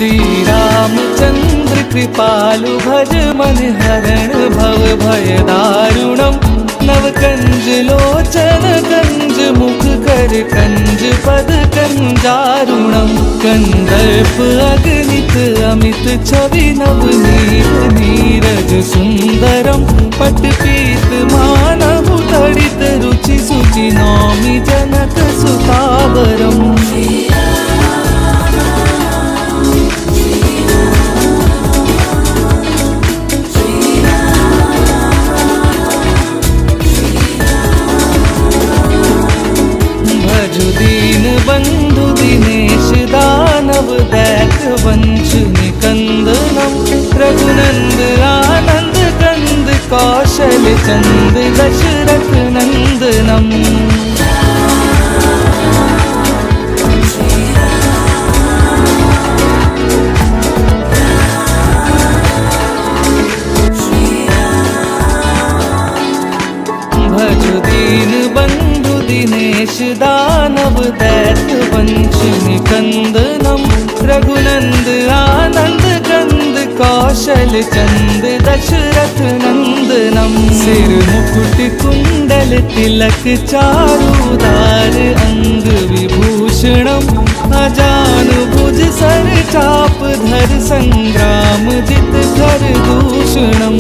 श्री रामचंद्र कृपालु भज मन हरण भव भय दारुणम। नव कंज लोचन कंज मुख कर कंज पद कंजारुणम। कंदर्प अगणित अमित छवि नव नीर नीरज सुंदरम। पट पीत मानव तड़ित रुचि सुचि नौमि जनक सुतावरम। दीन बंधु दिनेश दानव दैत्य वंश निकंदनम। रघुनंद आनंद कंद कौशल चंद दशरथ नंदनम। भज दीन बंधु दिनेश दानव दैत्य वंश निकंदनम। रघुनंद आनंद कंद कौशल चंद दशरथ नंदनम। सिर मुकुट कुंडल तिलक चारुदार अंग विभूषणम। अजान भुज सर चाप धर संग्राम जित धर दूषणम।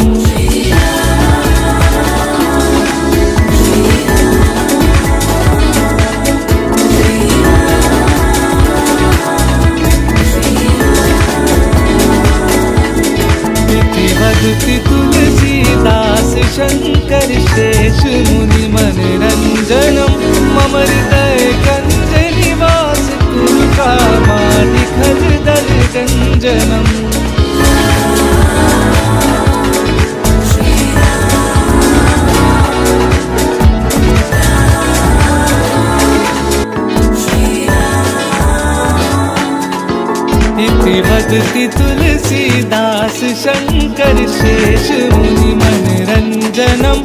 भगति तुलसीदास शंकर शेष मुनि मनरंजनम। मम हृदय कंज निवास कुरु कामादि खल दल गंजनम। भगति तुलसीदास शंकर शेष मुनि मनरंजनम।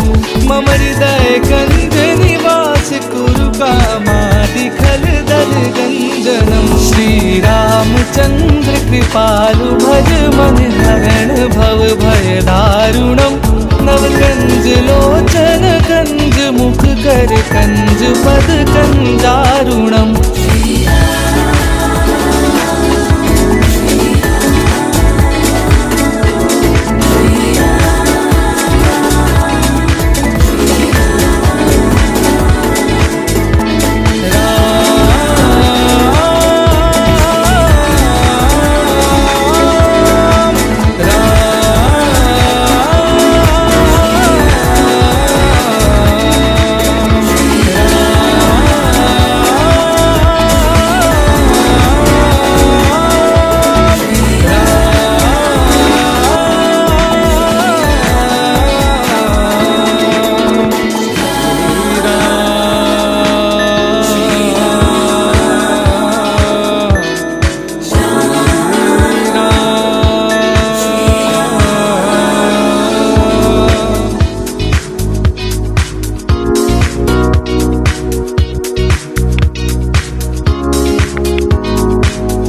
मम हृदय कंज निवास कुरु कामादि खल दल गंजनम। श्री रामचंद्र कृपालु भज मन हरण भव भय दारुणम। नव कंज लोचन कंज मुख कर कंज पद कंजारुणम।